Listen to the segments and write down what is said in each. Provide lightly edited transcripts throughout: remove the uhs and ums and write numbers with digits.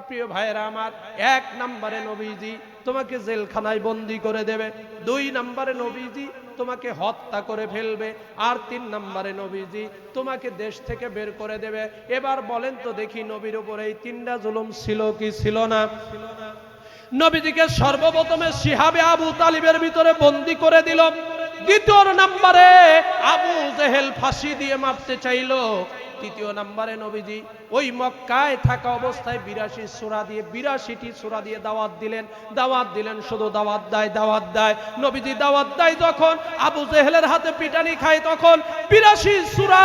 প্রিয় ভাইয়েরা আমার, 1 নম্বরে নবীজি তোমাকে জেলখানায় বন্দী করে দেবে, 2 নম্বরে নবীজি তোমাকে হত্যা করে ফেলবে, আর 3 নম্বরে নবীজি তোমাকে দেশ থেকে বের করে দেবে। এবার বলেন তো দেখি, নবীর উপরে এই 3টা জুলুম ছিল কি ছিল না? নবীজিকে সর্বপ্রথমে শিহাবে আবু তালিবের ভিতরে বন্দী করে দিল। দ্বিতীয় নম্বরে আবু জেহেল ফাঁসি দিয়ে মারতে চাইল। তৃতীয় নম্বরে নবীজি ওই মক্কায় থাকা অবস্থায় 82 সূরা দিয়ে দাওয়াত দিলেন। শুধু দাওয়াত দেয়। নবীজি দাওয়াত দেয় যখন, আবু জেহেলের হাতে পিটানি খায়, তখন 82 সূরা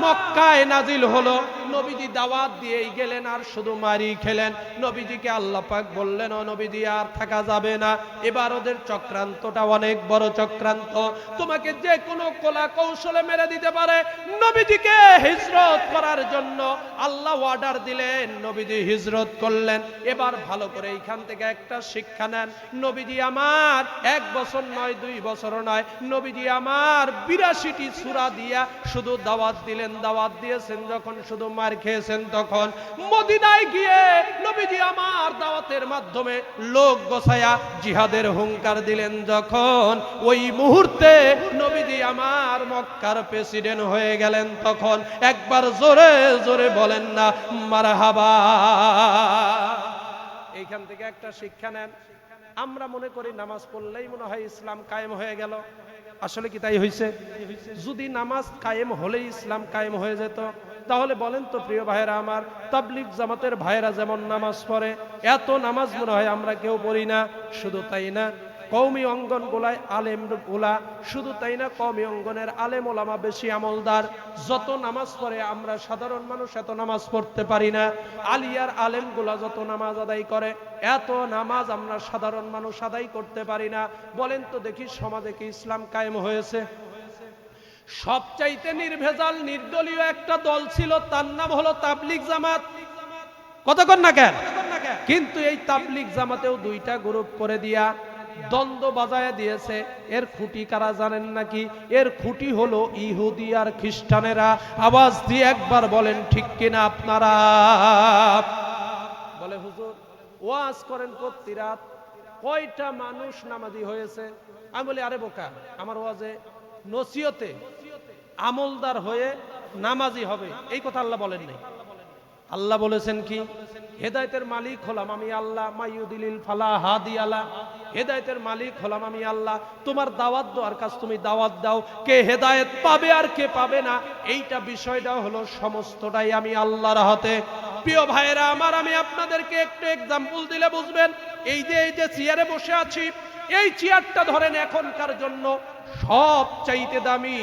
মক্কায় নাজিল হলো। নবীজি দাওয়াত দিয়েই গেলেন আর শুধু মারি খেলেন। নবীজিকে আল্লাহ পাক বললেন, ও নবীজি আর থাকা যাবে না, এবার ওদের চক্রান্তটা অনেক বড় চক্রান্ত, তোমাকে যে কোনো কলা কৌশলে মেরে দিতে পারে। নবীজিকে হিজরত করার জন্য আল্লাহ অর্ডার দিলেন, নবীজি হিজরত করলেন। এবার ভালো করে এইখান থেকে একটা শিক্ষা নেন, নবীজি আমার 1 বছর নয়, 2 বছর নয়, নবীজি আমার 82টি সূরা দিয়া শুধু দাওয়াত দিয়েছেন। যখন শুধু মার খেয়েছেন, তখন মদিনায় গিয়ে নবীজি আমার দাওয়াতের মাধ্যমে লোক গোছায়া জিহাদের হুঙ্কার দিলেন। যখন ওই মুহূর্তে নবীজি আমার মক্কার প্রেসিডেন্ট হয়ে গেলেন, তখন একবার জোরে জোরে বলেন না মারহাবা। এইখান থেকে একটা শিক্ষা নেন। আমরা মনে করি নামাজ পড়লেই মনে হয় ইসলাম কায়েম হয়ে গেল। আসলে কি তাই হয়েছে? যদি নামাজ কায়েম হলেই ইসলাম কায়েম হয়ে যেত, তাহলে বলেন তো প্রিয় ভাইয়েরা আমার, তাবলিগ জামাতের ভাইয়েরা যেমন নামাজ পড়ে, এত নামাজ মনে হয় আমরা কেউ পড়ি না। শুধু তাই না, কওমি অঙ্গন গোলায় আলেম গোলা, শুধু তাই না, কওমি অঙ্গনের আলেম ওলামা বেশি আমলদার। যত নামাজ পড়ে আমরা সাধারণ মানুষ এত নামাজ পড়তে পারি না। আলিয়ার আলেম গোলা যত নামাজ আদায় করে, এত নামাজ আমরা সাধারণ মানুষ আদায় করতে পারি না। বলেন তো দেখি, সমাজে কি ইসলাম কায়েম হয়েছে? সবচাইতে নির্ভেজাল নির্দলীয় একটা দল ছিল, তার নাম হলো তাবলিগ জামাত। কতক্ষণ না কেন? কিন্তু এই তাবলিগ জামাতেও 2টা গ্রুপ করে দিয়া দ্বন্দ্ব বাজায় দিয়েছে। এর খুঁটি কারা জানেন নাকি? এর খুঁটি হলো ইহুদি আর খ্রিস্টানেরা। আওয়াজ দিয়ে একবার বলেন ঠিক কিনা আপনারা? বলে হুজুর ওয়াজ করেন প্রতি রাত, কয়টা মানুষ নামাজি হয়েছে? আমি বলি আরে বোকা, আমার ওয়াজে নসিহতে আমলদার হয়ে নামাজি হবে এই কথা আল্লাহ বলেন নাই। আল্লাহ বলেছেন কি? হেদায়েতের মালিক হলাম আমি আল্লাহ, মাইয়ুদিলিল ফালা হাদি আলা। হেদায়েতের মালিক হলাম আমি আল্লাহ। তোমার দাওয়াত দেওয়ার কাজ তুমি দাওয়াত দাও, কে হেদায়েত পাবে আর কে পাবে না এইটা বিষয়টা হলো সমস্তটাই আমি আল্লাহর হাতে। প্রিয় ভাইয়েরা আমার, আমি আপনাদেরকে একটু এক্সাম্পল দিলে বুঝবেন। এই যে চেয়ারে বসে আছি, এই চেয়ারটা ধরেন এখনকার জন্য সব চাইতে দামি।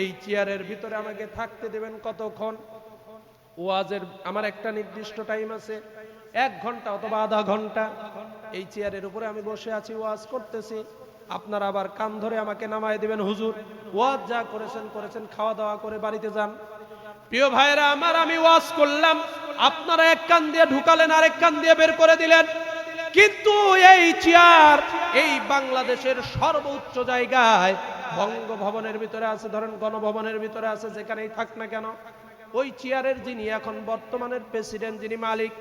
এই চেয়ারের ভিতরে আমাকে থাকতে দেবেন কতক্ষণ? ওয়াজের আমার একটা নির্দিষ্ট টাইম আছে, 1 ঘন্টা অথবা আধা ঘন্টা। এই চেয়ারের উপরে আমি বসে আছি, ওয়াজ করতেছি। আপনারা আবার কান ধরে আমাকে নামায় দিবেন, হুজুর ওয়াজ যা করেছেন, খাওয়া দাওয়া করে বাড়িতে যান। প্রিয় ভাইরা আমার, আমি ওয়াজ করলাম, আপনারা এক কান দিয়ে ঢুকালেন, আরেক কান দিয়ে বের করে দিলেন। কিন্তু এই চেয়ার এই বাংলাদেশের সর্বোচ্চ জায়গায় বঙ্গভবনের ভিতরে আছে, ধরেন গণভবনের ভিতরে আছে, যেখানেই থাক না কেন, ওই চেয়ারের যিনি এখন বর্তমানের প্রেসিডেন্ট, যিনি মালিক,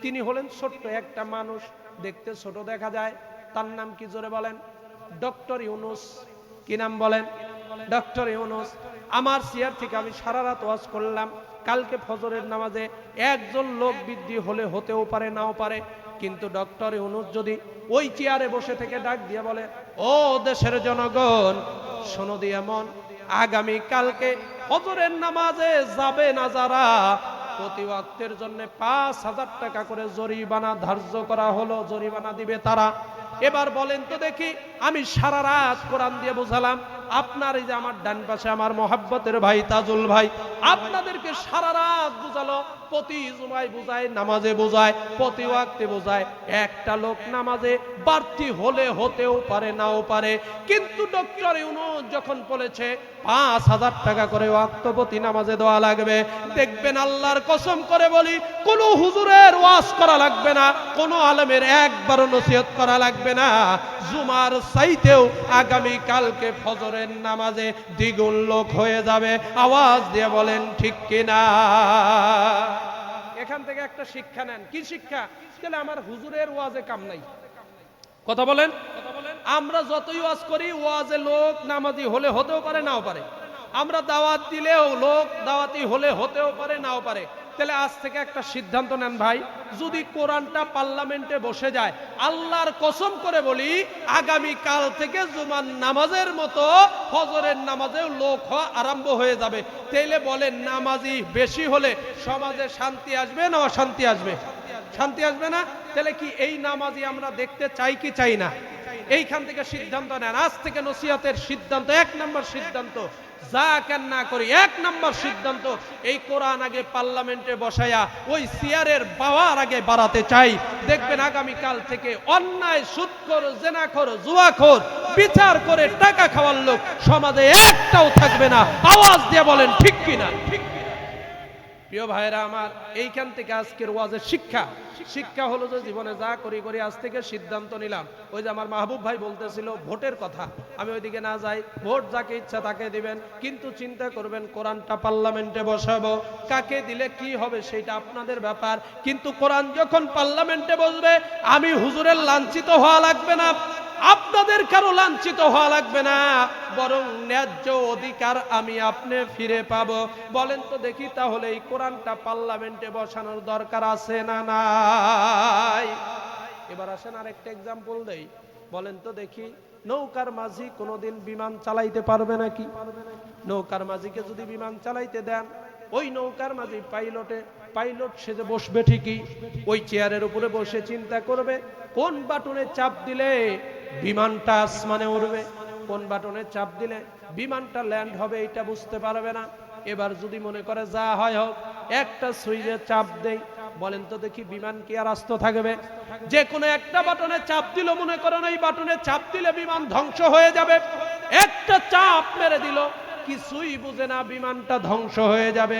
তিনি হলেন ছোট্ট একটা মানুষ, দেখতে ছোট দেখা যায়। তার নাম কি জোরে বলেন? ডক্টর ইউনূস। কি নাম বলেন? ডক্টর ইউনূস। আমার চেয়ার থেকে আমি সারা রাত ওয়াজ করলাম। কালকে ফজরের নামাজে একজন লোক বৃদ্ধি হলে হতেও পারে, নাও পারে, কিন্তু ডক্টর ইউনূস যদি ওই চেয়ারে বসে থেকে ডাক দিয়ে বলে, ও দেশের জনগণ শোনো দিয়ে মন, আগামী কালকে ফজরের নামাজে যাবে না যারা, প্রতি ওয়াক্তের জন্য 5000 টাকা করে জরিমানা ধার্য করা হলো, জরিমানা দিবে তারা। এবার বলেন তো দেখি, আমি সারা রাত কোরআন দিয়ে বোঝালাম, আপনার এই যে আমার ডান পাশে আমার মহাব্বতের ভাই তাজুল ভাই আপনাদেরকে সারা রাত বুঝালো, প্রতি জুমায় বুঝায়, নামাজে বোঝায়, প্রতি ওয়াক্তে বোঝায়। একটা লোক নামাজে বাড়তি হলে হতেও পারে, নাও পারে, কিন্তু ডক্টর ইউনূস যখন বলেছে 5000 টাকা করে ওয়াক্ত প্রতি নামাজে দেওয়া লাগবে, দেখবেন আল্লাহর কসম করে বলি, কোনো হুজুরের ওয়াজ করা লাগবে না, কোনো আলেমের একবারও নসিহত করা লাগবে না। জুমার চাইতেও আগামী কালকে ফজরের নামাজে দ্বিগুণ লোক হয়ে যাবে। আওয়াজ দিয়ে বলেন ঠিক কিনা? এখান থেকে একটা শিক্ষা নেন। কি শিক্ষা? তাহলে আমার হুজুরের ওয়াজে কাম নাই। কথা বলেন। আমরা যতই ওয়াজ করি, ওয়াজে লোক নামাজি হলে হতেও পারে, নাও পারে। আমরা দাওয়াত দিলেও লোক দাওয়াতি হলে হতেও পারে, নাও পারে। তাহলে আজ থেকে একটা সিদ্ধান্ত নেন ভাই, যদি কোরআনটা পার্লামেন্টে বসে যায়, আল্লাহর কসম করে বলি আগামী কাল থেকে জুমার নামাজের মতো ফজরের নামাজেও লোক হওয়া আরম্ভ হয়ে যাবে। তাইলে বলেন, নামাজি বেশি হলে সমাজে শান্তি আসবে না অশান্তি আসবে? শান্তি আসবে না? তাহলে কি এই নামাজি আমরা দেখতে চাই কি চাই না? এইখান থেকে সিদ্ধান্ত নেন। আজ থেকে নসিহতের সিদ্ধান্ত, 1 নম্বর সিদ্ধান্ত, যা কেন না করি, 1 নম্বর সিদ্ধান্ত, এই কোরআন আগে পার্লামেন্টে বসায়া ওই চেয়ারের পাওয়ার আগে বাড়াতে চাই। দেখবেন আগামী কাল থেকে অন্যায়, সুদখোর, জেনাখোর, জুয়াখোর, বিচার করে টাকা খাওয়ার লোক সমাজে একটাও থাকবে না। আওয়াজ দিয়ে বলেন ঠিক কিনা? প্রিয় ভাইরা আমার, এইখান থেকে আজকের ওয়াজের শিক্ষা হলো যে জীবনে যা করি আজ থেকে সিদ্ধান্ত নিলাম। ওই যে আমার মাহবুব ভাই বলতেছিল ভোটের কথা, আমি ওইদিকে না যাই, ভোট যাকে ইচ্ছা তাকে দিবেন, কিন্তু চিন্তা করবেন কোরআনটা পার্লামেন্টে বসাবো, কাকে দিলে কি হবে সেটা আপনাদের ব্যাপার। কিন্তু কোরআন যখন পার্লামেন্টে বসবে, আমি হুজুরের লাঞ্ছিত হওয়া লাগবে না, আপনাদের কারো লাঞ্ছিত হওয়া লাগবে না, বরং ন্যায্য অধিকার আমি আপনি ফিরে পাবো। বলেন তো দেখি, তাহলে এই কোরআনটা পার্লামেন্টে বসানোর দরকার আছে না নাই? এবার আসেন আরেকটা এক্সাম্পল দেই। বলেন তো দেখি, নৌকার মাঝি কোনোদিন বিমান চালাইতে পারবে নাকি? নৌকার মাঝিকে যদি বিমান চালাইতে দেন, ওই নৌকার মাঝি পাইলট সেজে বসবে ঠিকই, ওই চেয়ারের উপরে বসে চিন্তা করবে কোন বাটনে চাপ দিলে বিমানটা আসমানে উড়বে, কোন বাটনে চাপ দিলে বিমানটা ল্যান্ড হবে, এটা বুঝতে পারবে না। এবার যদি মনে করে যা হয় হোক, একটা সুইচে চাপ দেই, বলেন তো দেখি বিমান কি আর আস্ত থাকবে? যে কোনো একটা বাটনে চাপ দিল, মনে করেন এই বাটনে চাপ দিলে বিমান ধ্বংস হয়ে যাবে, একটা চাপ মেরে দিল, কিছুই বুঝে না, বিমানটা ধ্বংস হয়ে যাবে,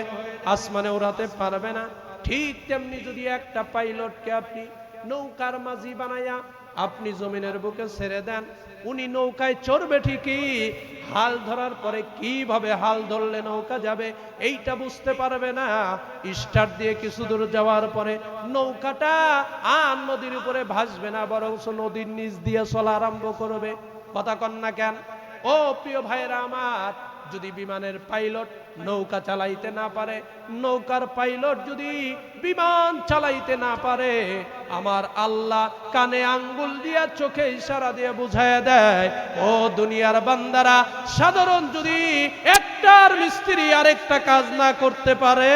আসমানে উড়াতে পারবে না। ঠিক তেমনি যদি একটা পাইলটকে আপনি নৌকার মাঝি বানাইয়া আপনি জমিনের বুকে ছেড়ে দেন, উনি নৌকায় চড়বে ঠিকই, হাল ধরার পরে কিভাবে হাল ধরলে নৌকা যাবে এইটা বুঝতে পারবে না। স্টার্ট দিয়ে কিছু দূর যাওয়ার পরে নৌকাটা আর নদীর উপরে ভাসবে না, বরং নদীর নিচ দিয়ে চলা আরম্ভ করবে। কথা কন না কেন? ও প্রিয় ভাইরা আমার, যদি বিমানের পাইলট নৌকা চালাইতে না পারে, নৌকার পাইলট যদি বিমান চালাইতে না পারে, আমার আল্লাহ কানে আঙ্গুল দিয়া চোখে ইশারা দিয়ে বুঝায় দেয়, ও দুনিয়ার বান্দারা, সাধারণ যদি একটার মিস্ত্রি আরেকটা কাজ না করতে পারে,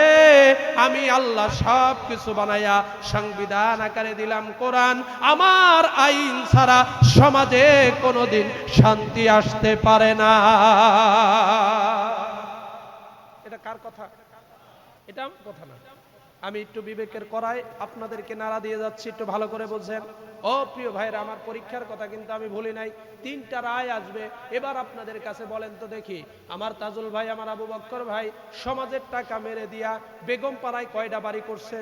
আমি আল্লাহ সব কিছু বানাইয়া সংবিধান আকারে দিলাম কোরআন, আমার আইন ছাড়া সমাজে কোনোদিন শান্তি আসতে পারে না। এটা কার কথা? এটা আমার কথা না। আমি একটু বিবেকের করায় আপনাদেরকে নাড়া দিয়ে যাচ্ছি, একটু ভালো করে বুঝেন। ও প্রিয় ভাইরা আমার, পরীক্ষার কথা কিন্তু আমি ভুলি নাই। 3টা রায় আসবে এবার আপনাদের কাছে। বলেন তো দেখি, আমার তাজুল ভাই, আমার আবু বক্কর ভাই সমাজের টাকা মেরে দিয়া বেগম পাড়ায় কয়টা বাড়ি করছে?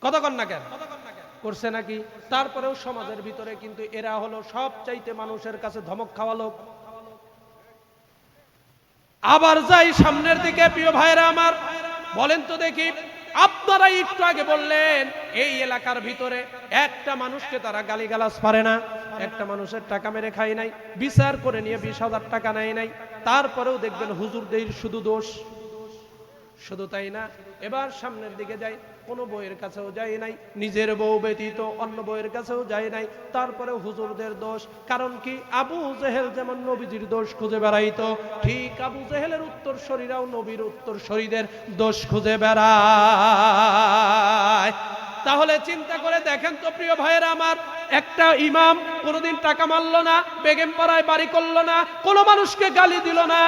কথা কন না কেন? করছে নাকি? তারপরেও সমাজের ভিতরে কিন্তু এরা হলো সবচাইতে মানুষের কাছে ধমক খাওয়া লোক। আবার যাই সামনের দিকে, প্রিয় ভাইরা আমার, বলেন তো দেখি, আপনারা একটু আগে বললেন এই এলাকার ভিতরে একটা মানুষকে তারা গালিগালাজ পারে না, একটা মানুষের টাকা মেরে খায় নাই, বিচার করে নিয়ে 20,000 টাকা নেয় নাই, তারপরেও দেখবেন হুজুরদের শুধু দোষ। শুধু তাই না, এবার সামনের দিকে যাই, কোনো বইয়ের কাছেও যাই নাই, নিজের বউ ব্যতীত অন্য বইয়ের কাছেও যাই নাই, তারপরে হুজুরদের দোষ। কারণ কি? আবু জেহেল যেমন নবীজির দোষ খুঁজে বেড়াইতো, ঠিক আবু জেহেলের উত্তরসূরিরাও নবীর উত্তরসূরিদের দোষ খুঁজে বেড়ায়। তাহলে চিন্তা করে দেখেন তো প্রিয় ভাইয়েরা আমার, একটা ইমাম কোনোদিন টাকা মারলো না, বেগম পাড়ায় বাড়ি করলো না, কোনো মানুষকে গালি দিল না,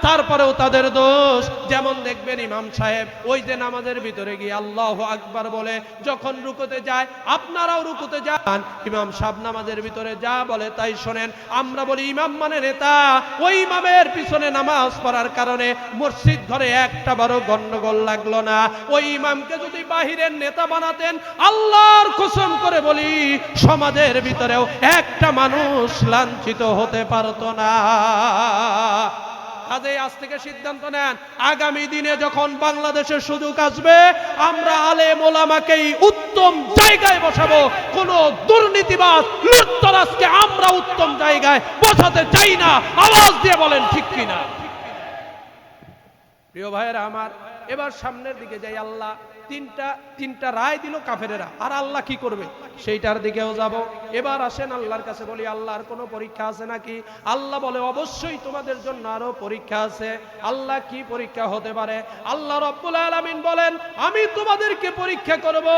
তারপরেও তাদের দোষ। যেমন দেখবেন ইমাম সাহেব ওই যে নামাজের ভিতরে গিয়ে আল্লাহু আকবার বলে যখন রুকুতে যায়, আপনারাও রুকুতে যান, ইমাম সাহেব নামাজের ভিতরে যা বলে তাই শোনেন। আমরা বলি ইমাম মানে নেতা, ওই ইমামের পিছনে নামাজ পড়ার কারণে মসজিদ ঘরে একটা বারো গন্ডগোল লাগলো না। ওই ইমামকে যদি বাহিরের নেতা বানাতেন, আল্লাহর কসম করে বলি সমাজের ভিতরেও একটা মানুষ লাঞ্ছিত হতে পারতো না। কাজেই আজ থেকে সিদ্ধান্ত নেন, আগামী দিনে যখন বাংলাদেশের সুযোগ আসবে আমরা আলেম ওলামাকেই উত্তম জায়গায় বসাবো। কোন দুর্নীতিবাজ লুটতরাজকে আমরা উত্তম জায়গায় বসাতে চাই না। আওয়াজ দিয়ে বলেন ঠিক কিনা? প্রিয় ভাইয়েরা আমার, এবার সামনের দিকে যাই। আল্লাহ তিনটা রায় দিল কাফেরেরা, আর আল্লাহ কি করবে সেইটার দিকেও যাব। এবার আসেন আল্লাহর কাছে বলি, আল্লাহর কোনো পরীক্ষা আছে নাকি? আল্লাহ বলে অবশ্যই তোমাদের জন্য আরো পরীক্ষা আছে। আল্লাহ কি পরীক্ষা হতে পারে? আল্লাহ রাব্বুল আলামিন বলেন, আমি তোমাদেরকে পরীক্ষা করব।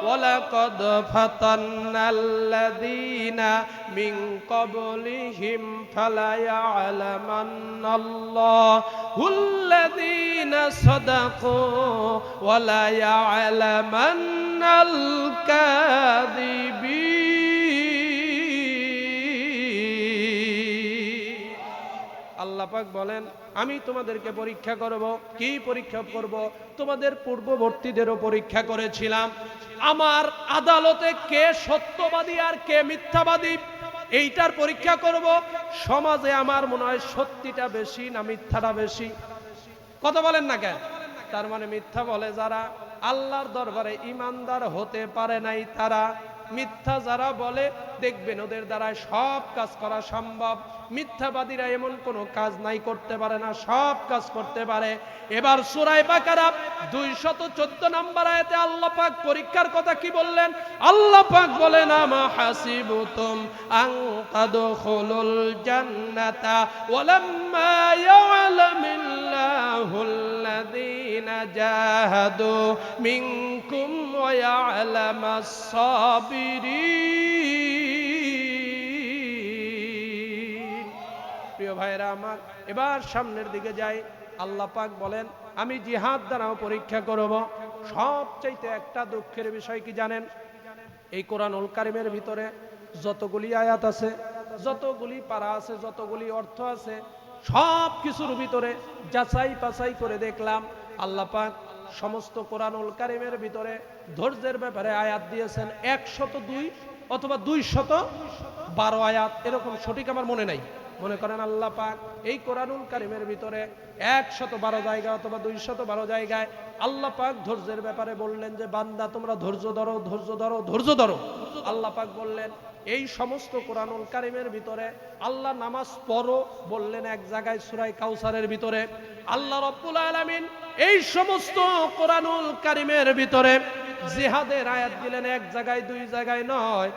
ওয়ালাকাদ ফাতান্নাল্লাযীনা মিন ক্বাবলিহিম ফালায়ালামান্নাল্লাহুল্লাযীনা সাদাকু ওয়ালা ইয়ালামান্নাল কাযিবিন। আল্লাহ পাক বলেন, আমি তোমাদেরকে পরীক্ষা করব। কি পরীক্ষা করব? তোমাদের পূর্ববর্তীদেরও পরীক্ষা করেছিলাম। আমার আদালতে কে সত্যবাদী আর কে মিথ্যাবাদী এইটার পরীক্ষা করব। সমাজে আমার মনে হয় সত্যিটা বেশি না মিথ্যাটা বেশি? কথা বলেন না কেন? তার মানে মিথ্যা বলে যারা, আল্লাহর দরবারে ইমানদার হতে পারে নাই তারা। মিথ্যা যারা বলে দেখবেন ওদের দ্বারা সব কাজ করা সম্ভব। মিথ্যাবাদীরা এমন কোনো কাজ নাই করতে পারে না, সব কাজ করতে পারে। এবার সূরা বাকারা 214 নম্বর আয়াতে আল্লাহ পাক পরীক্ষার কথা কি বললেন? আল্লাহ পাক বলেন, আমা হাসিবতুম আন তাদখুলুল জান্নাতা ওয়ালাম্মা ইয়ালামিল্লাহুল্লাযীনা জাহাদু মিনকুম ওয়া ইয়ালামাস সাবিরিন। প্রিয় ভাইরা আমার, এবার সামনের দিকে যাই। আল্লাহ পাক বলেন, আমি জিহাদ দ্বারাও পরীক্ষা করব। সবচাইতে একটা দুঃখের বিষয় কি জানেন? এই কোরআনুল কারীমের ভিতরে যতগুলি আয়াত আছে, যতগুলি পারা আছে, যতগুলি অর্থ আছে, সব কিছুর ভিতরে যাচাই বাছাই করে দেখলাম আল্লাহ পাক সমস্ত কোরআনুল কারীমের ভিতরে ধৈর্যের ব্যাপারে আয়াত দিয়েছেন 102 অথবা 212 আয়াত, এরকম সঠিক আমার মনে নাই। মনে করেন আল্লাহ পাক এই কোরআনুল কারীমের ভিতরে 112 জায়গা অথবা 212 জায়গায় আল্লাহ পাক ধৈর্যের ব্যাপারে বললেন যে বান্দা তোমরা ধৈর্য ধরো, ধৈর্য ধরো, ধৈর্য ধরো। আল্লাহ পাক বললেন এই সমস্ত কোরআনুল কারীমের ভিতরে আল্লাহ নামাজ পড়ো বললেন এক জায়গায় সূরা কাউসারের ভিতরে। আল্লাহ রাব্বুল আলামিন এই সমস্ত কোরআনুল কারীমের ভিতরে জিহাদের আয়াত দিলেন এক জায়গায়, দুই জায়গায় নয়,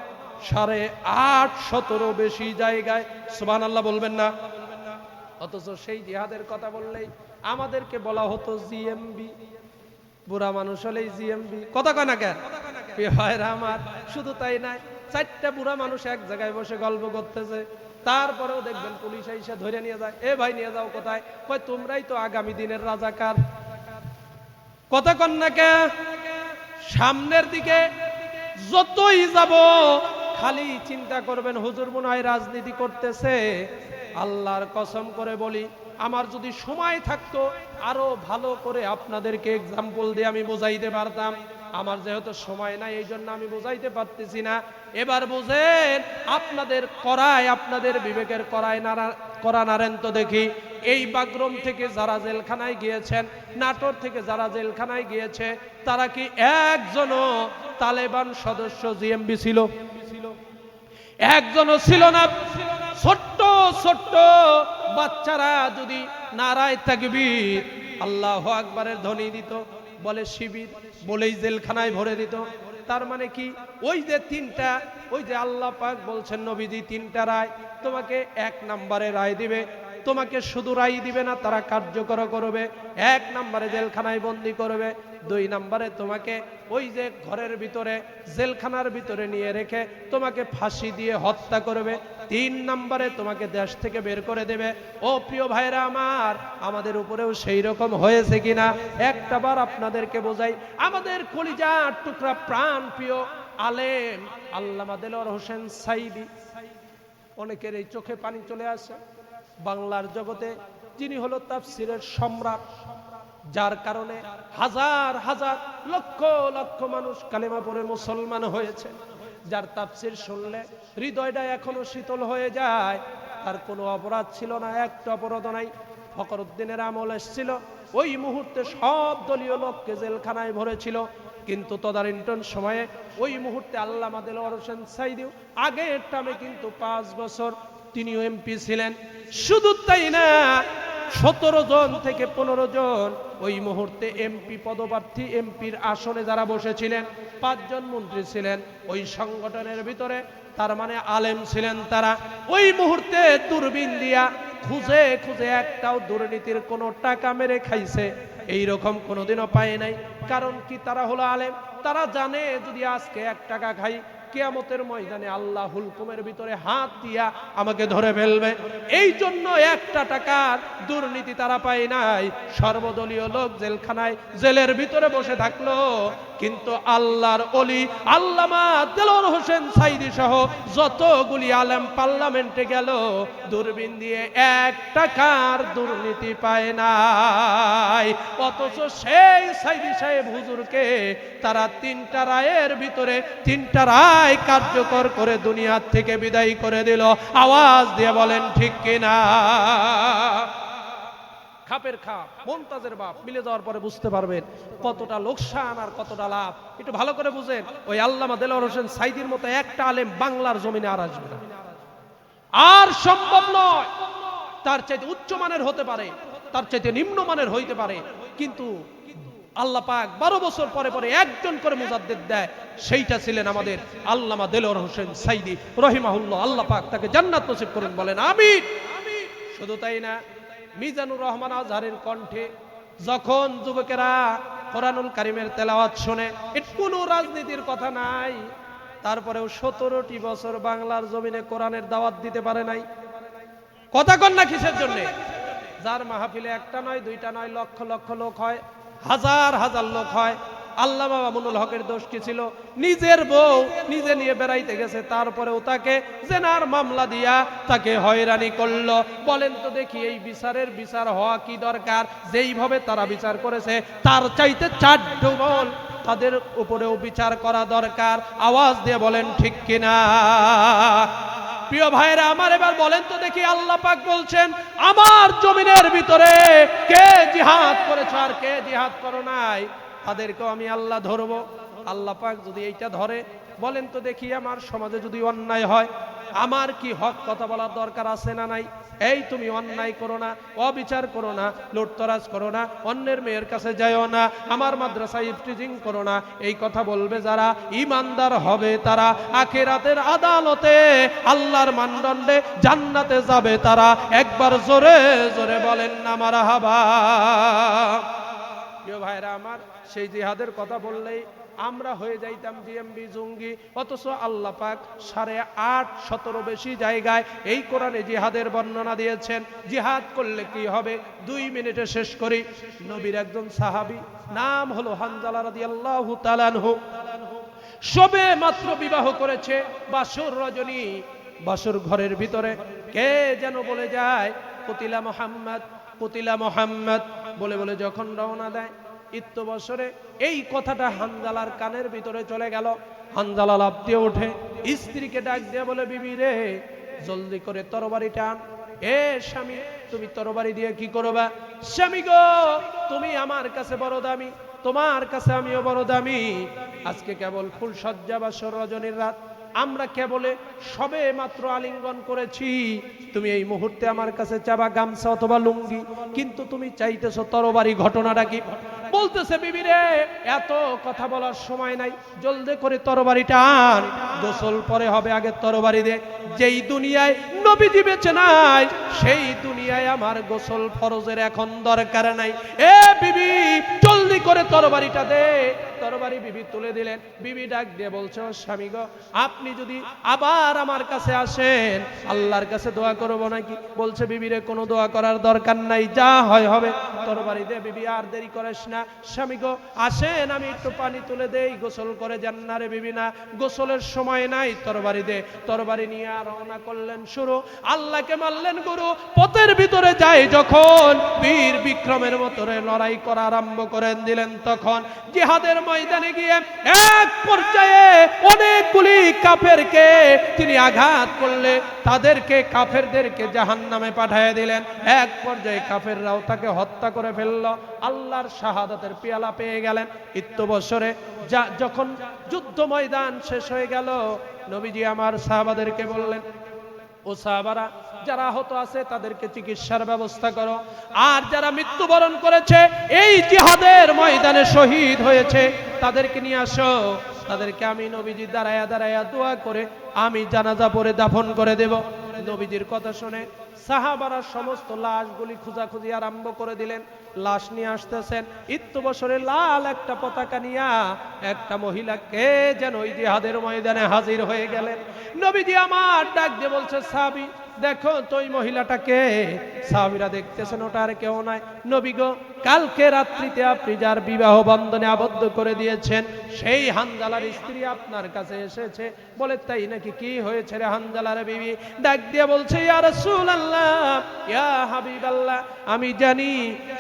850 বেশি জায়গায়। সুবহানাল্লাহ বলবেন না? অথচ সেই জিহাদের কথা বললেই আমাদেরকে বলা হতো জিএমবি, বুড়া মানুষ হলেই জিএমবি। কথা কয় না কেন? ভাইরা আমার, শুধু তাই নাই, 4টা বুড়া মানুষ এক জায়গায় বসে গল্প করতেছে, তারপরেও দেখবেন পুলিশ এসে ধরে নিয়ে যায়। এ ভাই নিয়ে যাও কোথায়? কয় তোমরাই তো আগামী দিনের রাজাকার। কথা কন না কে? সামনের দিকে যতই যাব খালি চিন্তা করবেন হুজুর মনে হয় রাজনীতি করতেছে। আল্লাহর কসম করে বলি, আমার যদি সময় থাকতো আরো ভালো করে আপনাদেরকে এক্সাম্পল দিয়ে আমি বোঝাইতে পারতাম। আমার যেহেতু সময় নাই এই জন্য আমি বোঝাইতে পারতেছি না। এবার বুঝেন, আপনাদের করায়, আপনাদের বিবেকের করা নারেন তো দেখি। এই বাগরম থেকে যারা জেলখানায় গিয়েছেন, নাটোর থেকে যারা জেলখানায় গিয়েছে, তারা কি একজনও তালেবান সদস্য জিএমবি ছিল? একজনও ছিল না। ছোট্ট ছোট্ট বাচ্চারা যদি নারায়ে তাকবীর আল্লাহু আকবারের ধ্বনি দিত, বলে শিবির, বলেই জেলখানায় ভরে দিত। তার মানে কি? ওই যে তিনটা, ওই যে আল্লাহ পাক বলছেন নবীজি তিনটা রায় তোমাকে 1 নম্বরে রায় দিবে। তোমাকে শুধু রায় দিবে না, তারা কার্যকর করবে। 1 নম্বরে জেলখানায় বন্দী করবে, 2 নম্বরে তোমাকে ওই যে ঘরের ভিতরে জেলখানার ভিতরে নিয়ে রেখে তোমাকে ফাঁসি দিয়ে হত্যা করবে, 3 নম্বরে তোমাকে দেশ থেকে বের করে দেবে। ও প্রিয় ভাইরা আমার, আমাদের উপরেও সেই রকম হয়েছে কিনা একটাবার আপনাদেরকে বোঝাই। আমাদের কলিজার টুকরা প্রাণ প্রিয় আলেম আল্লামা দেলোয়ার হোসেন সাইদি, অনেকের এই চোখে পানি চলে আসে। বাংলার জগতে যিনি হলো তাফসিরের সম্রাট, যার কারণে হাজার হাজার লক্ষ লক্ষ মানুষ কালেমা পড়ে মুসলমান হয়েছে, যার তাফসির শুনলে হৃদয়টা এখনো শীতল হয়ে যায়। তার কোনো অপরাধ ছিল না, একটা অপরাধ নাই। ফখরুদ্দিনের আমল এসেছিল, ওই মুহূর্তে সব দলীয় লোককে জেলখানায় ভরেছিল। কিন্তু তদানীন্তন সময়ে ওই মুহূর্তে আল্লামা দেলোয়ার হোসেন সাঈদী আগের টার্মে কিন্তু 5 বছর তিনিও এমপি ছিলেন। শুধু তাই না, 17 জন থেকে 15 জন ওই মুহূর্তে এমপি পদপ্রার্থী, এমপির আসনে যারা বসেছিলেন, 5 জন মন্ত্রী ছিলেন ওই সংগঠনের ভিতরে, তার মানে আলেম ছিলেন তারা। ওই মুহূর্তে দূরবীন দিয়া খুঁজে খুঁজে একটাও দুর্নীতির কোনো টাকা মেরে খাইছে এইরকম কোনোদিনও পায় নাই। কারণ কি? তারা হলো আলেম, তারা জানে যদি আজকে 1 টাকা খাই, কিয়ামতের ময়দানে আল্লাহ হুলকুমের ভিতরে হাত দিয়া আমাকে ধরে ফেলবে। এই জন্য 1টা টাকার দুর্নীতি তারা পায় নাই। সর্বদলীয় লোক জেলখানায়, জেলের ভিতরে বসে থাকলো, কিন্তু আল্লাহর ওলি আল্লামা দেলোয়ার হোসেন সাঈদী সহ যতগুলি আলেম পার্লামেন্টে গেল, দূরবীন দিয়ে 1 টাকার দুর্নীতি পায় নাই। অথচ সেই সাঈদী সাহেব হুজুরকে তারা 3টা রায়ের ভিতরে 3টা রায় কার্যকর করে দুনিয়ার থেকে বিদায় করে দিল। আওয়াজ দিয়ে বলেন ঠিক কিনা? খাপের খাপ, মুমতাজের বাপ মিলে যাওয়ার পরে বুঝতে পারবেন কতটা লোকসান আর কতটা লাভ। একটু ভালো করে বুঝেন, ওই আল্লামা দেলোয়ার হোসেন সাঈদীর মতো একটা আলেম বাংলার জমিনে আর আসবে না, আর সম্ভব নয়। তার চাইতে উচ্চমানের হতে পারে, তার চাইতে নিম্নমানের হইতে পারে, কিন্তু আল্লাহ পাক 12 বছর পরে পরে একজন করে মুজাদ্দিদ দেয়। সেইটা ছিলেন আমাদের আল্লামা দেলোয়ার হোসেন সাঈদী রহিমাহুল্লাহ। আল্লাহ পাক তাকে জান্নাত নসিব করুন, বলেন আমিন। শুধু তাই না, মিজানুর রহমান আজহারের কণ্ঠে যখন যুবকেরা কোরআনুল কারীমের তেলাওয়াত শুনে, এর কোনো রাজনীতির কথা নাই, তারপরেও 17টি বছর বাংলার জমিনে কোরআনের দাওয়াত দিতে পারে নাই। কথা কন না কিসের জন্য? যার মাহফিলে 1টা নয় 2টা নয়, লক্ষ লক্ষ লোক হয়, হাজার হাজার লোক হয়। আল্লামা মামুনুল হকের দোষ কি ছিল? নিজের বউ নিজে নিয়ে বেড়াইতে গেছে, তারপরেও তাকে জেনার মামলা দিয়া তাকে হয়রানি করলো। বলেন তো দেখি, এই বিচার হওয়া কি দরকার? যেইভাবে তারা বিচার করেছে তার চাইতে 4 ডবল তাদের উপরেও বিচার করা দরকার। আওয়াজ দিয়ে বলেন ঠিক কিনা? প্রিয় ভাইরা আমার, এবার বলেন তো দেখি, আল্লাহ পাক বলছেন আমার জমিনের ভিতরে কে জিহাদ করেছ আর কে জিহাদ করো নাই, তাদেরকেও আমি আল্লাহ ধরবো। আল্লাহ পাক যদি এইটা ধরে, বলেন তো দেখি, আমার সমাজে যদি অন্যায় হয়, আমার কি হক কথা বলার দরকার আছে না নাই? এই তুমি অন্যায় করো না, অবিচার করো না, লুটতরাজ করো না, অন্যের মেয়ের কাছে যাইও না, আমার মাদ্রাসায় ইফটিজিং করো না, এই কথা বলবে যারা ঈমানদার হবে তারা আখিরাতের আদালতে আল্লাহর মানদণ্ডে জান্নাতে যাবে তারা। একবার জোরে জোরে বলেন না মারহাবা। প্রিয় ভাইরা আমার, সেই জিহাদের কথা বললেই আমরা হয়ে যাইতাম জিএমবি জঙ্গি, অথচ আল্লাহ পাক 8.5 বেশি জায়গায় এই কোরআনে জিহাদের বর্ণনা দিয়েছেন। জিহাদ করলে কি হবে 2 মিনিটে শেষ করি। নবীর একজন সাহাবী, নাম হলো হানজালা রাদিয়াল্লাহু তাআলা আনহু, সবে মাত্র বিবাহ করেছে, বাসর রজনী, বাসর ঘরের ভিতরে কে যেন বলে যায় কুতিলা মুহাম্মদ, কুতিলা মুহাম্মদ বলে বলে যখন রওনা দেয়, ইত্য বছরে এই কথাটা হানজালার কানের ভিতরে চলে গেল। হানজালা লাফ দিয়ে ওঠে, স্ত্রীকে ডাক দিয়ে বলে, বিবি রে, জলদি করে তরবারি টান। এ স্বামী, তুমি তরবারি দিয়ে কি করবা? স্বামী গো, তুমি আমার কাছে বড় দামি, তোমার কাছে আমিও বড় দামি। আজকে কেবল ফুলসজ্জা বাসর রজনীর রাত, আমরা কেবলে সবে মাত্র আলিঙ্গন করেছি, তুমি এই মুহূর্তে আমার কাছে চাবা গামছা অথবা লুঙ্গি, কিন্তু তুমি চাইতেছো তরবারি। ঘটনাটা কি? বলতেছে, বিবি রে, এত কথা বলার সময় নাই, জলদি করে তরবারি টান, গোসল পরে হবে, আগে তরবারি দে। যেই দুনিয়ায় নবীজি বেঁচে নাই, সেই দুনিয়ায় আমার গোসল ফরজের এখন দরকার নাই। এ বিবি, জলদি করে তরবারিটা দে। তরবারি বিবি তুলে দিলেন। বিবি ডাক দিয়ে বলছে, স্বামী গো, আপনি যদি আবার আমার কাছে আসেন, আল্লাহর কাছে দোয়া করবো নাকি? বলছে, বিবিরে, কোনো দোয়া করার দরকার নাই, যা হয় হবে, তরবারি দে। বিবি, আর দেরি করিস না, স্বামী গো আসেন, আমি একটু পানি তুলে দেই, গোসল করে যান না রে। বিবি, না, গোসলের সময় নাই, তরবারি দে। তরবারি নিয়ে রওনা করলেন শুরু, আল্লাহকে মারলেন গুরু। পথের ভিতরে যায় যখন, বীর বিক্রমের মতরে লড়াই করা আরম্ভ করেন দিলেন, তখন জিহাদের ময়দানে গিয়ে এক পর্যায়ে অনেক অনেকগুলি কাফেরকে তিনি আঘাত করলে তাদেরকে কাফেরদেরকে জাহান্নামে পাঠিয়ে দিলেন। এক পর্যায়ে কাফেররাও তাকে হত্যা করে ফেলল। আল্লাহর শাহাদাতের পেয়ালা পেয়ে গেলেন। ইত্যবসরে যখন যুদ্ধ ময়দান শেষ হয়ে গেল, নবীজি আমার সাহাবাদেরকে বললেন, ও সাহাবারা, যারা আহত আছে তাদেরকে চিকিৎসার ব্যবস্থা করো, আর যারা মৃত্যুবরণ করেছে এই জিহাদের ময়দানে শহীদ হয়েছে তাদেরকে নিয়ে আসো। তাদেরকে আমি নবীজি দাঁড়ায়া দাঁড়ায়া দোয়া করে আমি জানাজা পড়ে দাফন করে দেব। নবীজির কথা শুনে সাহাবারা সমস্ত লাশগুলি খোঁজাখুঁজি আরম্ভ করে দিলেন। লাশ নিয়ে আসতেছেন। ইত্যবসরে লাল একটা পতাকা নিয়ে একটা মহিলাকে যেন ওই জিহাদের ময়দানে হাজির হয়ে গেলেন। নবীজি আমার ডাক দিয়ে বলছে, সাহাবী দেখো তো ওই মহিলাটাকে। সাহাবীরা দেখতেছেন ওটা আর কেউ নয়, নবী গো, কালকে রাত্রিতে আপনি যার বিবাহ বন্ধনে আবদ্ধ করে দিয়েছেন সেই হানজালার স্ত্রী আপনার কাছে এসেছে। বলে তাই নাকি? কি হয়েছে রে হানজালার বিবি? ডাক দিয়ে বলছে, ইয়া রাসূলুল্লাহ, ইয়া হাবিবাল্লাহ, আমি জানি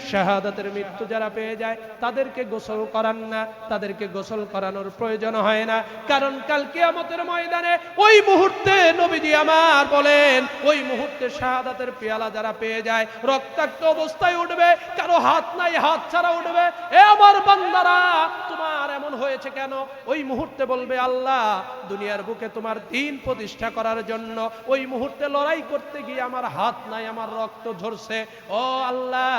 শাহাদাতের মৃত্যু যারা পেয়ে যায় তাদেরকে গোসল করান না, তাদেরকে গোসল করানোর প্রয়োজন হয় না, কারণ কাল কিয়ামতের ময়দানে ওই মুহূর্তে নবীজি আমার বলেন ওই মুহূর্তে শাহাদাতের পেয়ালা যারা পেয়ে যায় রক্তাক্ত অবস্থায় উঠবে, কারো হাত নাই, হাত ছাড়া উঠবে। এ আমার বান্দারা, তোমার এমন হয়েছে কেন? ওই মুহূর্তে বলবে, আল্লাহ দুনিয়ার বুকে তোমার দ্বীন প্রতিষ্ঠা করার জন্য ওই মুহূর্তে লড়াই করতে গিয়ে আমার হাত নাই, আমার রক্ত ঝরছে। ও আল্লাহ,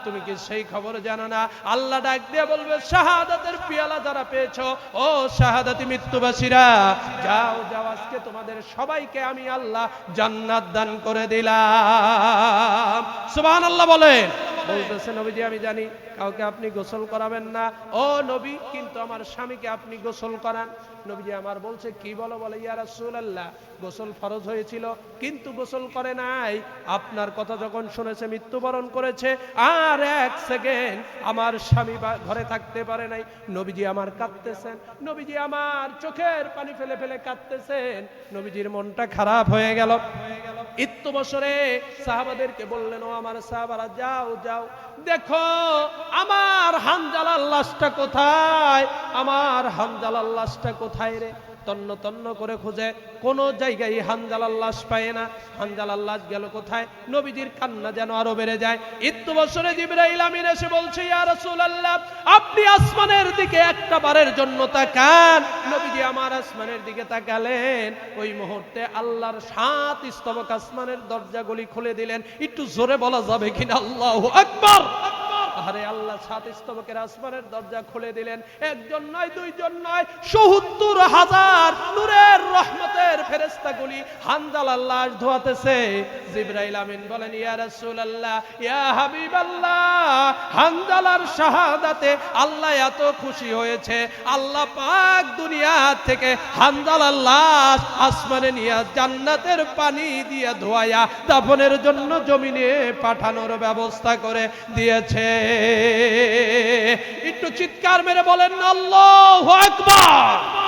তুমি কি সেই খবর জানো না? আল্লাহ ডাক দিয়ে বলবে, শাহাদাতের পেয়ালা যারা পেয়েছো, ও শাহাদাতি মৃত্যুবাসীরা, যাও যাও, আজকে তোমাদের সবাইকে আমি আল্লাহ জান্নাত দান করে দিলাম। সুবহানাল্লাহ বলেন। বলতেছে, নবীজি আমি জানি কাউকে আপনি গোসল করাবেন না, ও নবী, কিন্তু আমার স্বামীকে আপনি গোসল করান। নবীজি আমার বলছে, কি বলো? বলে, ইয়া রাসূলুল্লাহ, গোসল ফরজ হয়েছিল কিন্তু গোসল করে নাই। আপনার কথা যখন শুনেছে মৃত্যুবরণ করেছে, আর এক সেকেন্ড আমার স্বামী ঘরে থাকতে পারে নাই। নবীজি আমার কাঁদতেছেন, নবীজি আমার চোখের পানি ফেলে ফেলে কাঁদতেছেন। নবীজির মনটা খারাপ হয়ে গেল। ইত্যবসরে সাহাবাদেরকে বললেন, ও আমার সাহাবারা, যাও যাও, দেখো আমার হানজালার লাশটা কোথায়? আমার হানজালার লাশটা কোথায় রে? তন্ন তন্ন করে খুঁজে কোন জায়গায় হানজালার লাশ পায় না। হানজালার লাশ গেল কোথায়? নবীজির কান্না যেন আরো বেড়ে যায়। ইত্যবসরে জিবরাইল আমিন এসে বলছে, ইয়া রাসূলুল্লাহ, আপনি আসমানের দিকে একটা বারের জন্য তাকান। নবীজি আমার আসমানের দিকে তাকালেন। ওই মুহূর্তে আল্লাহর 7 স্তবক আসমানের দরজাগুলি খুলে দিলেন। একটু জোরে বলা যাবে কিনা? আল্লাহু আকবার। আরে আল্লাহ 7 স্তবকের আসমানের দরজা খুলে দিলেন। একজন নয়, দুইজন নয়, ৭০,০০০ নূরের রহমতের ফেরেশতাগুলি হানজালার লাশ ধোয়াতেছে। জিবরাইল আমিন বলেন, ইয়া রাসূলুল্লাহ, ইয়া হাবিবাল্লাহ, হানজালার শাহাদাতে আল্লাহ এত খুশি হয়েছে, আল্লাহ পাক দুনিয়া থেকে হানজালার লাশ আসমানে নিয়ে জান্নাতের পানি দিয়ে ধোয়া দাফনের জন্য জমিনে পাঠানোর ব্যবস্থা করে দিয়েছে। একটু চিৎকার মেরে বলেন আল্লাহু আকবার।